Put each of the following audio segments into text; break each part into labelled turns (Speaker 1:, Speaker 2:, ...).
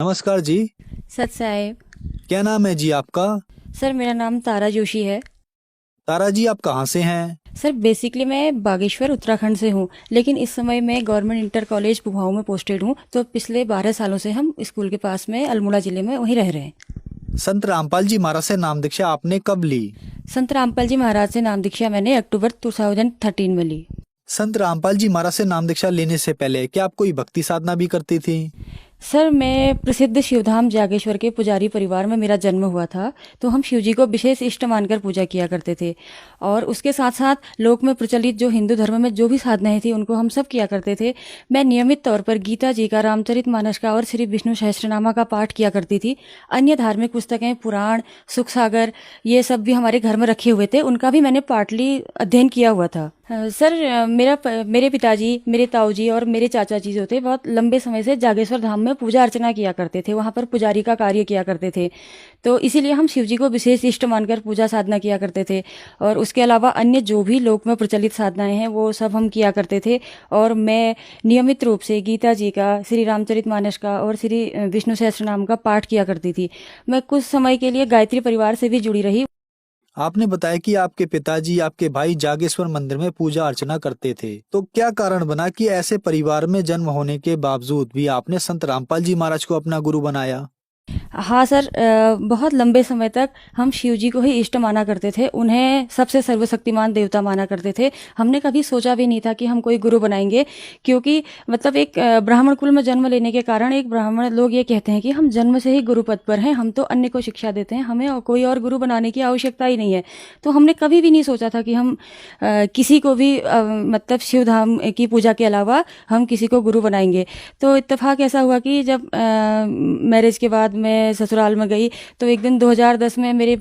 Speaker 1: नमस्कार जी।
Speaker 2: सत साहेब।
Speaker 1: क्या नाम है जी आपका?
Speaker 2: सर मेरा नाम तारा जोशी है।
Speaker 1: तारा जी, आप कहाँ से हैं?
Speaker 2: सर बेसिकली मैं बागेश्वर उत्तराखंड से हूँ, लेकिन इस समय मैं गवर्नमेंट इंटर कॉलेज कुमाऊँ में पोस्टेड हूँ। तो पिछले 12 सालों से हम स्कूल के पास में अल्मोड़ा ज़िले में वहीं रह रहे हैं।
Speaker 1: संत रामपाल जी महाराज से नाम दीक्षा आपने कब ली?
Speaker 2: संत रामपाल जी महाराज से नाम दीक्षा मैंने अक्टूबर 2013 में ली।
Speaker 1: संत रामपाल जी महाराज से नाम दीक्षा लेने से पहले क्या आप कोई भक्ति साधना भी करती थी?
Speaker 2: सर मैं प्रसिद्ध शिवधाम जागेश्वर के पुजारी परिवार में मेरा जन्म हुआ था। तो हम शिव जी को विशेष इष्ट मानकर पूजा किया करते थे। और उसके साथ साथ लोक में प्रचलित जो हिंदू धर्म में जो भी साधनाएं थी उनको हम सब किया करते थे। मैं नियमित तौर पर गीता जी का, रामचरितमानस का और श्री विष्णु सहस्त्रनामा का पाठ किया करती थी। अन्य धार्मिक पुस्तकें, पुराण, सुख सागर, ये सब भी हमारे घर में रखे हुए थे, उनका भी मैंने पार्टली अध्ययन किया हुआ था। सर मेरे पिताजी, मेरे ताऊजी और मेरे चाचा जी जो थे बहुत लंबे समय से जागेश्वर धाम में पूजा अर्चना किया करते थे, वहाँ पर पुजारी का कार्य किया करते थे। तो इसीलिए हम शिव जी को विशेष इष्ट मानकर पूजा साधना किया करते थे। और उसके अलावा अन्य जो भी लोक में प्रचलित साधनाएं हैं वो सब हम किया करते थे। और मैं नियमित रूप से गीता जी का, श्री रामचरितमानस का और श्री विष्णु सहस्त्रनाम का पाठ किया करती थी। मैं कुछ समय के लिए गायत्री परिवार से भी जुड़ी रही।
Speaker 1: आपने बताया कि आपके पिताजी, आपके भाई जागेश्वर मंदिर में पूजा अर्चना करते थे, तो क्या कारण बना कि ऐसे परिवार में जन्म होने के बावजूद भी आपने संत रामपाल जी महाराज को अपना गुरु बनाया?
Speaker 2: हाँ सर, बहुत लंबे समय तक हम शिव जी को ही इष्ट माना करते थे, उन्हें सबसे सर्वशक्तिमान देवता माना करते थे। हमने कभी सोचा भी नहीं था कि हम कोई गुरु बनाएंगे, क्योंकि मतलब एक ब्राह्मण कुल में जन्म लेने के कारण एक ब्राह्मण लोग ये कहते हैं कि हम जन्म से ही गुरु पद पर हैं, हम तो अन्य को शिक्षा देते हैं, हमें कोई और गुरु बनाने की आवश्यकता ही नहीं है। तो हमने कभी भी नहीं सोचा था कि हम किसी को भी मतलब शिव धाम की पूजा के अलावा हम किसी को गुरु बनाएंगे। तो इत्तेफाक ऐसा हुआ कि जब मैरिज के बाद मैं ससुराल में गई, तो एक दिन 2010 में मेरे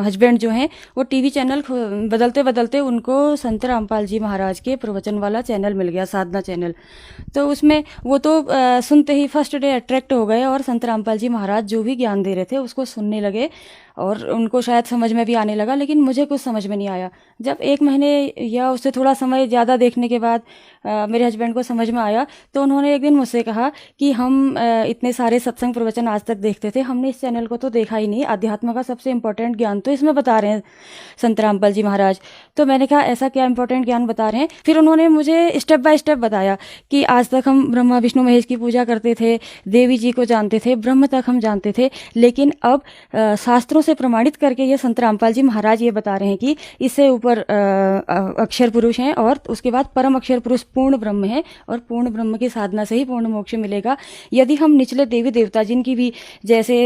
Speaker 2: हस्बैंड जो हैं वो टीवी चैनल बदलते बदलते उनको संत रामपाल जी महाराज के प्रवचन वाला चैनल मिल गया, साधना चैनल। तो उसमें वो तो सुनते ही फर्स्ट डे अट्रैक्ट हो गए और संत रामपाल जी महाराज जो भी ज्ञान दे रहे थे उसको सुनने लगे। और उनको शायद समझ में भी आने लगा, लेकिन मुझे कुछ समझ में नहीं आया। जब 1 महीने या उससे थोड़ा समय ज़्यादा देखने के बाद मेरे हस्बैंड को समझ में आया, तो उन्होंने एक दिन मुझसे कहा कि हम इतने सारे सत्संग प्रवचन आज तक देखते थे, हमने इस चैनल को तो देखा ही नहीं, अध्यात्म का सबसे इंपॉर्टेंट ज्ञान तो इसमें बता रहे हैं संत रामपाल जी महाराज। तो मैंने कहा ऐसा क्या इंपॉर्टेंट ज्ञान बता रहे हैं? फिर उन्होंने मुझे स्टेप बाय स्टेप बताया कि आज तक हम ब्रह्मा विष्णु महेश की पूजा करते थे, देवी जी को जानते थे, ब्रह्म तक हम जानते थे, लेकिन अब शास्त्रों से प्रमाणित करके ये संत रामपाल जी महाराज ये बता रहे हैं कि इससे ऊपर अक्षर पुरुष हैं और उसके बाद परम अक्षर पुरुष पूर्ण ब्रह्म है, और पूर्ण ब्रह्म की साधना से ही पूर्ण मोक्ष मिलेगा। यदि हम निचले देवी देवता जिनकी भी, जैसे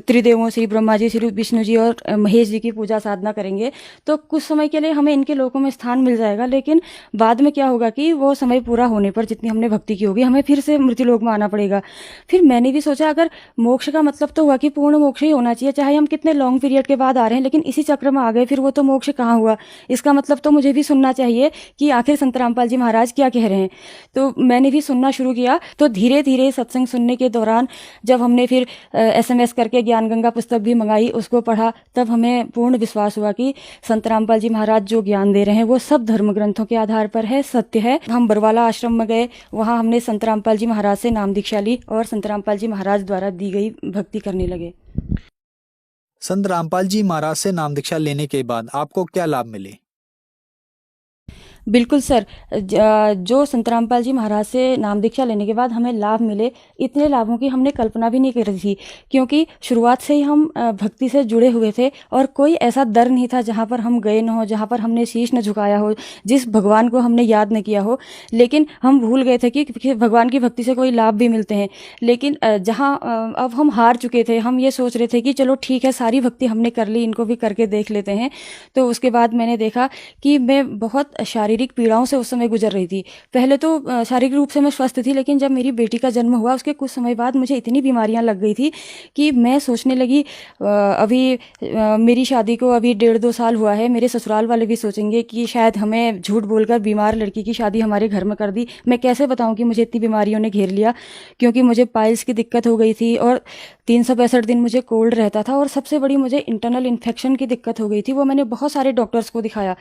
Speaker 2: त्रिदेवों श्री ब्रह्मा जी, श्री विष्णु जी और महेश जी की पूजा साधना करेंगे, तो कुछ समय के लिए हमें इनके लोकों में स्थान मिल जाएगा, लेकिन बाद में क्या होगा कि वो समय पूरा होने पर जितनी हमने भक्ति की होगी हमें फिर से मृत्यु लोक में आना पड़ेगा। फिर मैंने भी सोचा अगर मोक्ष का मतलब तो हुआ कि पूर्ण मोक्ष ही होना चाहिए, चाहे हम कितने लॉन्ग पीरियड के बाद आ रहे हैं, लेकिन इसी चक्र में आ गए, फिर वो तो मोक्ष कहाँ हुआ? इसका मतलब तो मुझे भी सुनना चाहिए कि आखिर संत रामपाल जी महाराज क्या कह रहे हैं। तो मैंने भी सुनना शुरू किया। तो धीरे धीरे सत्संग सुनने के दौरान जब हमने फिर SMS करके ज्ञान गंगा पुस्तक भी मंगाई, उसको पढ़ा, तब हमें पूर्ण विश्वास हुआ कि संत रामपाल जी महाराज जो ज्ञान दे रहे हैं वो सब धर्म ग्रंथों के आधार पर है, सत्य है। हम बरवाला आश्रम में गए, वहाँ हमने संत रामपाल जी महाराज से नाम दीक्षा ली और संत रामपाल जी महाराज द्वारा दी गई भक्ति करने लगे।
Speaker 1: संत रामपाल जी महाराज से नाम दीक्षा लेने के बाद आपको क्या लाभ मिले?
Speaker 2: बिल्कुल सर, जो संत रामपाल जी महाराज से नाम दीक्षा लेने के बाद हमें लाभ मिले, इतने लाभों की हमने कल्पना भी नहीं करी थी, क्योंकि शुरुआत से ही हम भक्ति से जुड़े हुए थे और कोई ऐसा दर नहीं था जहाँ पर हम गए न हो, जहाँ पर हमने शीश न झुकाया हो, जिस भगवान को हमने याद न किया हो। लेकिन हम भूल गए थे कि भगवान की भक्ति से कोई लाभ भी मिलते हैं। लेकिन जहाँ अब हम हार चुके थे, हम ये सोच रहे थे कि चलो ठीक है, सारी भक्ति हमने कर ली, इनको भी करके देख लेते हैं। तो उसके बाद मैंने देखा कि मैं बहुत शारीरिक पीड़ाओं से उस समय गुजर रही थी। पहले तो शारीरिक रूप से मैं स्वस्थ थी, लेकिन जब मेरी बेटी का जन्म हुआ उसके कुछ समय बाद मुझे इतनी बीमारियां लग गई थी कि मैं सोचने लगी, अभी मेरी शादी को अभी 1.5-2 साल हुआ है, मेरे ससुराल वाले भी सोचेंगे कि शायद हमें झूठ बोलकर बीमार लड़की की शादी हमारे घर में कर दी। मैं कैसे बताऊं कि मुझे इतनी बीमारियों ने घेर लिया, क्योंकि मुझे पाइल्स की दिक्कत हो गई थी और 365 दिन मुझे कोल्ड रहता था, और सबसे बड़ी मुझे इंटरनल इन्फेक्शन की दिक्कत हो गई थी। वो मैंने बहुत सारे डॉक्टर्स को दिखाया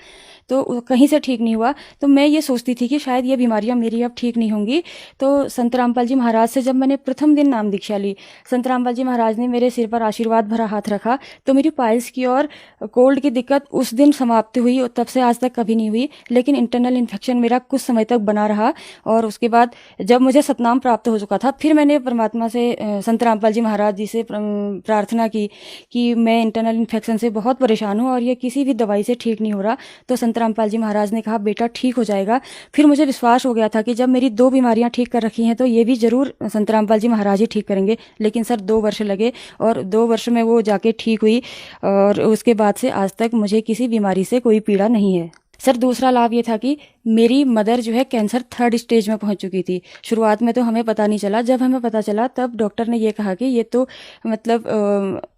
Speaker 2: तो कहीं से ठीक नहीं हुआ। हुआ तो मैं ये सोचती थी कि शायद ये बीमारियां मेरी अब ठीक नहीं होंगी। तो संत रामपाल जी महाराज से जब मैंने प्रथम दिन नाम दीक्षा ली, संत रामपाल जी महाराज ने मेरे सिर पर आशीर्वाद भरा हाथ रखा, तो मेरी पाइल्स की और कोल्ड की दिक्कत उस दिन समाप्त हुई और तब से आज तक कभी नहीं हुई। लेकिन इंटरनल इन्फेक्शन मेरा कुछ समय तक बना रहा और उसके बाद जब मुझे सतनाम प्राप्त हो चुका था, फिर मैंने परमात्मा से संत रामपाल जी महाराज जी से प्रार्थना की कि मैं इंटरनल इन्फेक्शन से बहुत परेशान हूँ और ये किसी भी दवाई से ठीक नहीं हो रहा। तो संत रामपाल जी महाराज ने कहा बेटा ठीक हो जाएगा। फिर मुझे विश्वास हो गया था कि जब मेरी 2 बीमारियां ठीक कर रखी हैं तो ये भी जरूर संत रामपाल जी महाराज ही ठीक करेंगे। लेकिन सर 2 वर्ष लगे और 2 वर्ष में वो जाके ठीक हुई और उसके बाद से आज तक मुझे किसी बीमारी से कोई पीड़ा नहीं है। सर दूसरा लाभ ये था कि मेरी मदर जो है कैंसर 3rd स्टेज में पहुंच चुकी थी। शुरुआत में तो हमें पता नहीं चला, जब हमें पता चला तब डॉक्टर ने ये कहा कि ये तो मतलब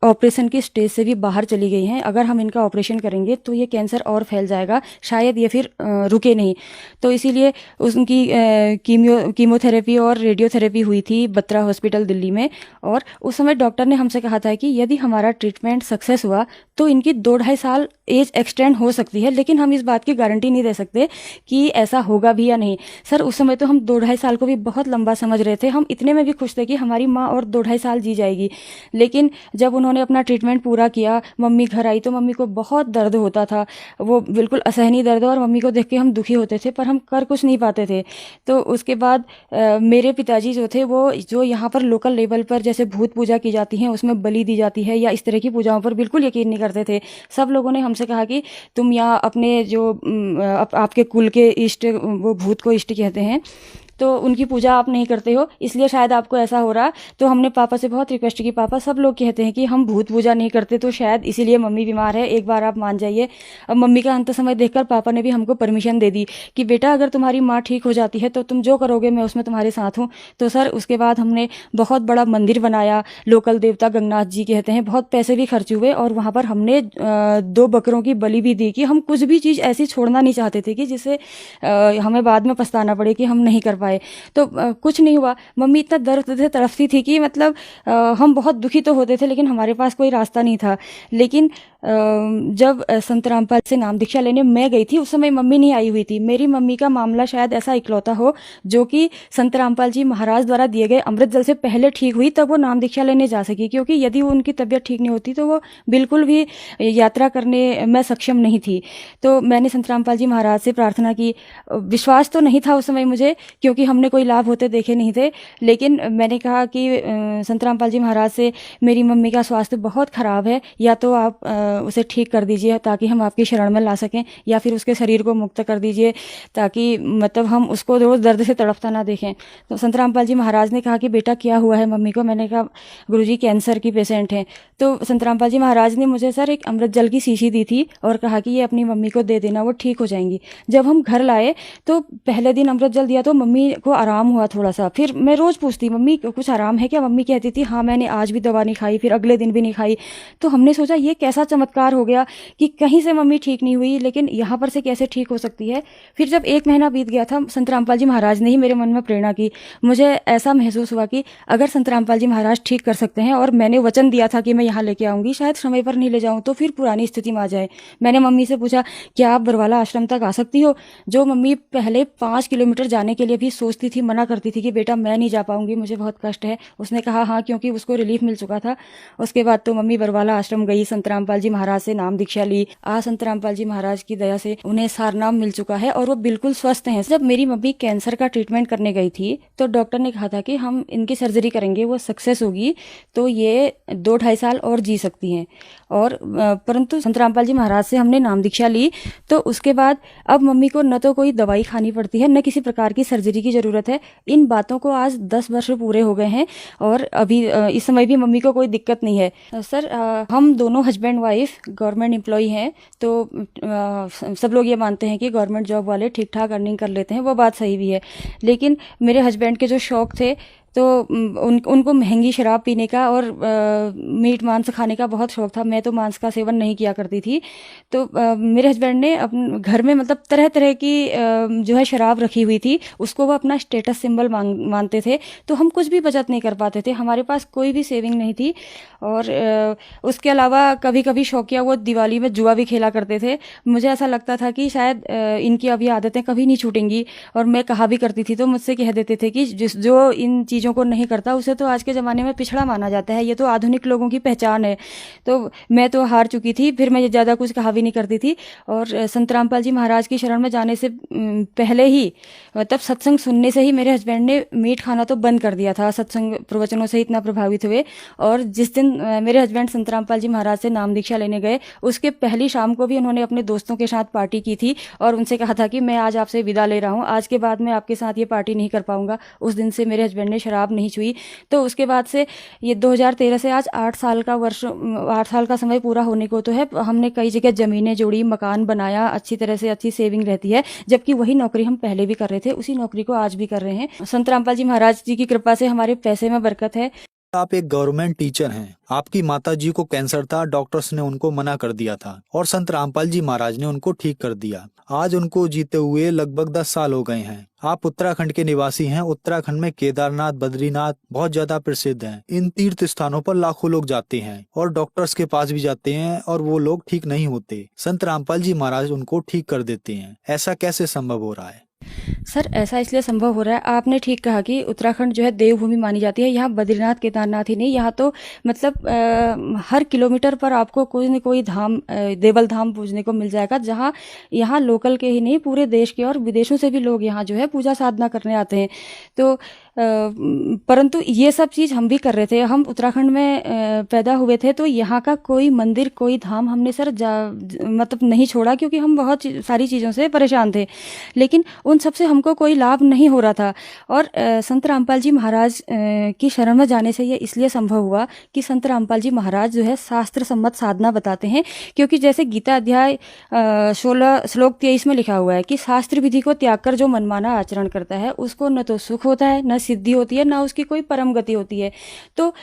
Speaker 2: ऑपरेशन की स्टेज से भी बाहर चली गई हैं, अगर हम इनका ऑपरेशन करेंगे तो ये कैंसर और फैल जाएगा, शायद ये फिर रुके नहीं। तो इसीलिए उनकी कीमोथेरेपी और रेडियोथेरेपी हुई थी बत्रा हॉस्पिटल दिल्ली में। और उस समय डॉक्टर ने हमसे कहा था कि यदि हमारा ट्रीटमेंट सक्सेस हुआ तो इनकी 2-2.5 साल एज एक्सटेंड हो सकती है, लेकिन हम इस बात की गारंटी नहीं दे सकते कि ऐसा होगा भी या नहीं। सर उस समय तो हम 2-2.5 साल को भी बहुत लंबा समझ रहे थे, हम इतने में भी खुश थे कि हमारी माँ और 2-2.5 साल जी जाएगी। लेकिन जब उन्होंने अपना ट्रीटमेंट पूरा किया, मम्मी घर आई तो मम्मी को बहुत दर्द होता था, वो बिल्कुल असहनीय दर्द, और मम्मी को देख के हम दुखी होते थे पर हम कर कुछ नहीं पाते थे। तो उसके बाद मेरे पिताजी जो थे वो जो यहाँ पर लोकल लेवल पर जैसे भूत पूजा की जाती है उसमें बलि दी जाती है या इस तरह की पूजाओं पर बिल्कुल यकीन नहीं करते थे। सब लोगों ने हमसे कहा कि तुम यहाँ अपने जो आपके कुल के इष्ट, वो भूत को इष्ट कहते हैं, तो उनकी पूजा आप नहीं करते हो, इसलिए शायद आपको ऐसा हो रहा। तो हमने पापा से बहुत रिक्वेस्ट की, पापा सब लोग कहते हैं कि हम भूत पूजा नहीं करते तो शायद इसीलिए मम्मी बीमार है, एक बार आप मान जाइए। अब मम्मी का अंत समय देखकर पापा ने भी हमको परमिशन दे दी कि बेटा अगर तुम्हारी माँ ठीक हो जाती है तो तुम जो करोगे मैं उसमें तुम्हारे साथ हूँ। तो सर उसके बाद हमने बहुत बड़ा मंदिर बनाया, लोकल देवता गंगनाथ जी कहते हैं, बहुत पैसे भी खर्च हुए और वहाँ पर हमने 2 बकरों की बलि भी दी कि हम कुछ भी चीज़ ऐसी छोड़ना नहीं चाहते थे कि जिससे हमें बाद में पछताना पड़े कि हम नहीं कर पाए। तो कुछ नहीं हुआ। मम्मी इतना दर्द से तड़फती थी कि मतलब हम बहुत दुखी तो होते थे लेकिन हमारे पास कोई रास्ता नहीं था। लेकिन जब संत रामपाल से नाम दीक्षा लेने मैं गई थी उस समय मम्मी नहीं आई हुई थी। मेरी मम्मी का मामला शायद ऐसा इकलौता हो जो कि संत रामपाल जी महाराज द्वारा दिए गए अमृत जल से पहले ठीक हुई, तब वो नाम दीक्षा लेने जा सकी, क्योंकि यदि उनकी तबीयत ठीक नहीं होती तो वो बिल्कुल भी यात्रा करने में सक्षम नहीं थी। तो मैंने संत रामपाल जी महाराज से प्रार्थना की। विश्वास तो नहीं था उस समय मुझे, क्योंकि हमने कोई लाभ होते देखे नहीं थे, लेकिन मैंने कहा कि संत रामपाल जी महाराज से मेरी मम्मी का स्वास्थ्य बहुत खराब है, या तो आप उसे ठीक कर दीजिए ताकि हम आपकी शरण में ला सकें, या फिर उसके शरीर को मुक्त कर दीजिए ताकि मतलब हम उसको रोज दर्द से तड़पता ना देखें। तो संत रामपाल जी महाराज ने कहा कि बेटा क्या हुआ है मम्मी को? मैंने कहा गुरुजी कैंसर की पेशेंट हैं। तो संत रामपाल जी महाराज ने मुझे सर एक अमृत जल की शीशी दी थी और कहा कि ये अपनी मम्मी को दे देना, वो ठीक हो जाएंगी। जब हम घर लाए तो पहले दिन अमृत जल दिया तो मम्मी को आराम हुआ थोड़ा सा। फिर मैं रोज पूछती मम्मी कुछ आराम है क्या? मम्मी कहती थी हाँ मैंने आज भी दवा नहीं खाई, फिर अगले दिन भी नहीं खाई। तो हमने सोचा ये कैसा चमत्कार हो गया कि कहीं से मम्मी ठीक नहीं हुई लेकिन यहाँ पर से कैसे ठीक हो सकती है। फिर जब 1 महीना बीत गया था, संत रामपाल जी महाराज ने ही मेरे मन में प्रेरणा की। मुझे ऐसा महसूस हुआ कि अगर संत रामपाल जी महाराज ठीक कर सकते हैं और मैंने वचन दिया था कि मैं यहाँ लेके आऊंगी, शायद समय पर नहीं ले जाऊं तो फिर पुरानी स्थिति में आ जाए। मैंने मम्मी से पूछा क्या आप बरवाला आश्रम तक आ सकती हो? जो मम्मी पहले 5 किलोमीटर जाने के लिए भी सोचती थी, मना करती थी कि बेटा मैं नहीं जा पाऊंगी, मुझे बहुत कष्ट है। उसने कहा हाँ, क्योंकि उसको रिलीफ मिल चुका था। उसके बाद तो मम्मी बरवाला आश्रम गई, संत रामपाल जी महाराज से नाम दीक्षा ली। आज संत रामपाल जी महाराज की दया से उन्हें सारनाम मिल चुका है और वो बिल्कुल स्वस्थ हैं। जब मेरी मम्मी कैंसर का ट्रीटमेंट करने गई थी तो डॉक्टर ने कहा था कि हम इनकी सर्जरी करेंगे, वो सक्सेस होगी तो ये 2-2.5 साल और जी सकती हैं। और परंतु संत रामपाल जी महाराज से हमने नाम दीक्षा ली तो उसके बाद अब मम्मी को न तो कोई दवाई खानी पड़ती है, न किसी प्रकार की सर्जरी की जरूरत है। इन बातों को आज 10 वर्ष पूरे हो गए हैं और अभी इस समय भी मम्मी को कोई दिक्कत नहीं है। सर हम दोनों हस्बैंड वाइफ गवर्नमेंट एम्प्लॉय हैं, तो सब लोग ये मानते हैं कि गवर्नमेंट जॉब वाले ठीक ठाक अर्निंग कर लेते हैं, वो बात सही भी है। लेकिन मेरे हस्बैंड के जो शौक थे तो उनको महंगी शराब पीने का और मीट मांस खाने का बहुत शौक था। मैं तो मांस का सेवन नहीं किया करती थी। तो मेरे हस्बैंड ने अपने घर में मतलब तरह तरह की जो है शराब रखी हुई थी, उसको वो अपना स्टेटस सिंबल मानते थे। तो हम कुछ भी बचत नहीं कर पाते थे, हमारे पास कोई भी सेविंग नहीं थी। और उसके अलावा कभी कभी शौकिया वो दिवाली में जुआ भी खेला करते थे। मुझे ऐसा लगता था कि शायद इनकी अब ये आदतें कभी नहीं छूटेंगी। और मैं कहा भी करती थी तो मुझसे कह देते थे कि जो इन चीज़ों को नहीं करता उसे तो आज के ज़माने में पिछड़ा माना जाता है, ये तो आधुनिक लोगों की पहचान है। तो मैं तो हार चुकी थी, फिर मैं ज़्यादा कुछ कहा भी नहीं करती थी। और संत रामपाल जी महाराज की शरण में जाने से पहले ही, मतलब सत्संग सुनने से ही मेरे हस्बैंड ने मीट खाना तो बंद कर दिया था। सत्संग प्रवचनों से इतना प्रभावित हुए। और जिस दिन मेरे हस्बैंड संत रामपाल जी महाराज से नाम दीक्षा लेने गए, उसके पहली शाम को भी उन्होंने अपने दोस्तों के साथ पार्टी की थी और उनसे कहा था कि मैं आज आपसे विदा ले रहा हूँ, आज के बाद मैं आपके साथ ये पार्टी नहीं कर पाऊंगा। उस दिन से मेरे हस्बैंड ने शराब नहीं छुई। तो उसके बाद से ये 2013 से आज 8 साल का समय पूरा होने को तो है। हमने कई जगह ज़मीनें जोड़ी, मकान बनाया, अच्छी तरह से अच्छी सेविंग रहती है। जबकि वही नौकरी हम पहले भी कर रहे थे, उसी नौकरी को आज भी कर रहे हैं। संत रामपाल जी महाराज जी की कृपा से हमारे पैसे में बरकत है।
Speaker 1: आप एक गवर्नमेंट टीचर हैं, आपकी माता जी को कैंसर था, डॉक्टर्स ने उनको मना कर दिया था और संत रामपाल जी महाराज ने उनको ठीक कर दिया। आज उनको जीते हुए लगभग 10 साल हो गए हैं। आप उत्तराखंड के निवासी हैं। उत्तराखंड में केदारनाथ, बद्रीनाथ बहुत ज्यादा प्रसिद्ध हैं। इन तीर्थ स्थानों पर लाखों लोग जाते हैं और डॉक्टर्स के पास भी जाते हैं और वो लोग ठीक नहीं होते। संत रामपाल जी महाराज उनको ठीक कर देते हैं। ऐसा कैसे संभव हो रहा है?
Speaker 2: सर, ऐसा इसलिए संभव हो रहा है, आपने ठीक कहा कि उत्तराखंड जो है देवभूमि मानी जाती है। यहाँ बद्रीनाथ केदारनाथ ही नहीं, यहाँ तो मतलब हर किलोमीटर पर आपको कोई न कोई धाम, देवल धाम पूजने को मिल जाएगा, जहाँ यहाँ लोकल के ही नहीं पूरे देश के और विदेशों से भी लोग यहाँ जो है पूजा साधना करने आते हैं। तो परंतु ये सब चीज़ हम भी कर रहे थे। हम उत्तराखंड में पैदा हुए थे, तो यहाँ का कोई मंदिर, कोई धाम हमने सर मतलब नहीं छोड़ा, क्योंकि हम बहुत सारी चीज़ों से परेशान थे। लेकिन उन सब से हमको कोई लाभ नहीं हो रहा था। और संत रामपाल जी महाराज की शरण में जाने से ये इसलिए संभव हुआ कि संत रामपाल जी महाराज जो है शास्त्र सम्मत साधना बताते हैं। क्योंकि जैसे गीता अध्याय 16 श्लोक 23 में लिखा हुआ है कि शास्त्र विधि को त्याग कर जो मनमाना आचरण करता है उसको न तो सुख होता है, न सिद्धि होती है, ना उसकी कोई परम गति होती है। तो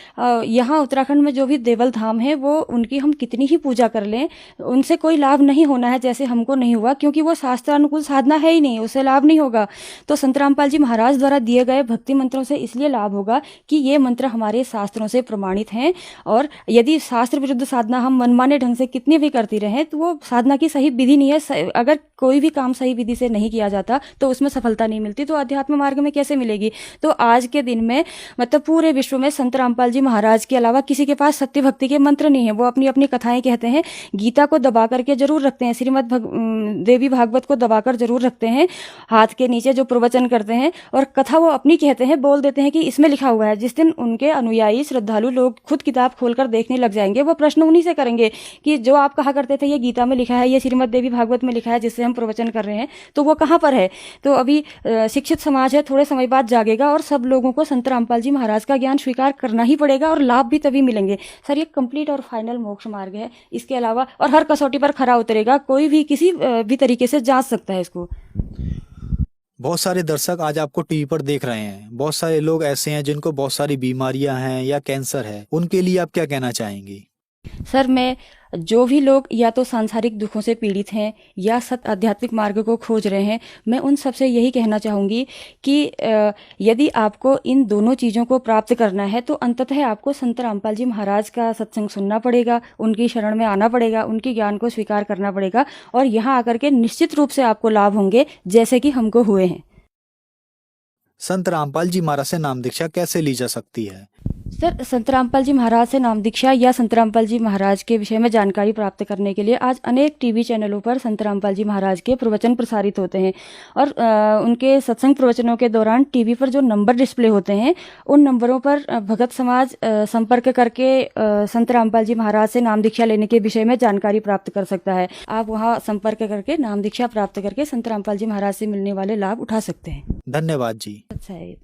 Speaker 2: यहाँ उत्तराखंड में जो भी देवल धाम है, वो उनकी हम कितनी ही पूजा कर लें, उनसे कोई लाभ नहीं होना है, जैसे हमको नहीं हुआ, क्योंकि वो शास्त्रानुकूल साधना है ही नहीं, उससे लाभ नहीं होगा। तो संत रामपाल जी महाराज द्वारा दिए गए भक्ति मंत्रों से इसलिए लाभ होगा कि ये मंत्र हमारे शास्त्रों से प्रमाणित हैं। और यदि शास्त्र विरुद्ध साधना हम मनमाने ढंग से कितनी भी करती रहें, तो वो साधना की सही विधि नहीं है। अगर कोई भी काम सही विधि से नहीं किया जाता तो उसमें सफलता नहीं मिलती, तो अध्यात्म मार्ग में कैसे मिलेगी? तो आज के दिन में मतलब पूरे विश्व में संत रामपाल जी महाराज के अलावा किसी के पास सत्य भक्ति के मंत्र नहीं है। वो अपनी अपनी कथाएं कहते हैं, गीता को दबा करके जरूर रखते हैं, श्रीमद् देवी भागवत को दबाकर जरूर रखते हैं हाथ के नीचे जो प्रवचन करते हैं, और कथा वो अपनी कहते हैं, बोल देते हैं कि इसमें लिखा हुआ है। जिस दिन उनके अनुयायी श्रद्धालु लोग खुद किताब खोलकर देखने लग जाएंगे, वो प्रश्न उन्हीं से करेंगे कि जो आप कहा करते थे ये गीता में लिखा है, ये श्रीमद् देवी भागवत में लिखा है जिससे हम प्रवचन कर रहे हैं, तो वो कहाँ पर है? तो अभी शिक्षित समाज है, थोड़े समय बाद जागेगा और सब लोगों को संत रामपाल जी महाराज का ज्ञान स्वीकार करना ही पड़ेगा और लाभ भी तभी मिलेंगे। सर, ये कंप्लीट और फाइनल मोक्ष मार्ग है। इसके अलावा और हर कसौटी पर खरा उतरेगा, कोई भी किसी भी तरीके से जांच सकता है इसको।
Speaker 1: बहुत सारे दर्शक आज आपको टीवी पर देख रहे हैं। बहुत सारे लोग ऐसे हैं जिनको बहुत सारी बीमारियां हैं या कैंसर है, उनके लिए आप क्या कहना चाहेंगी?
Speaker 2: सर, मैं जो भी लोग या तो सांसारिक दुखों से पीड़ित हैं या सत आध्यात्मिक मार्ग को खोज रहे हैं, मैं उन सबसे यही कहना चाहूँगी कि यदि आपको इन दोनों चीज़ों को प्राप्त करना है तो अंततः आपको संत रामपाल जी महाराज का सत्संग सुनना पड़ेगा, उनकी शरण में आना पड़ेगा, उनके ज्ञान को स्वीकार करना पड़ेगा, और यहाँ आकर के निश्चित रूप से आपको लाभ होंगे, जैसे कि हमको हुए हैं।
Speaker 1: संत रामपाल जी महाराज से नाम दीक्षा कैसे ली जा सकती है?
Speaker 2: सर, संत रामपाल जी महाराज से नाम दीक्षा या संत रामपाल जी महाराज के विषय में जानकारी प्राप्त करने के लिए आज अनेक टीवी चैनलों पर संत रामपाल जी महाराज के प्रवचन प्रसारित होते हैं। और उनके सत्संग प्रवचनों के दौरान टीवी पर जो नंबर डिस्प्ले होते हैं, उन नंबरों पर भगत समाज संपर्क करके संत रामपाल जी महाराज से नाम दीक्षा लेने के विषय में जानकारी प्राप्त कर सकता है। आप वहाँ संपर्क करके नाम दीक्षा प्राप्त करके संत रामपाल जी महाराज से मिलने वाले लाभ उठा सकते हैं।
Speaker 1: धन्यवाद जी।
Speaker 2: अच्छा है।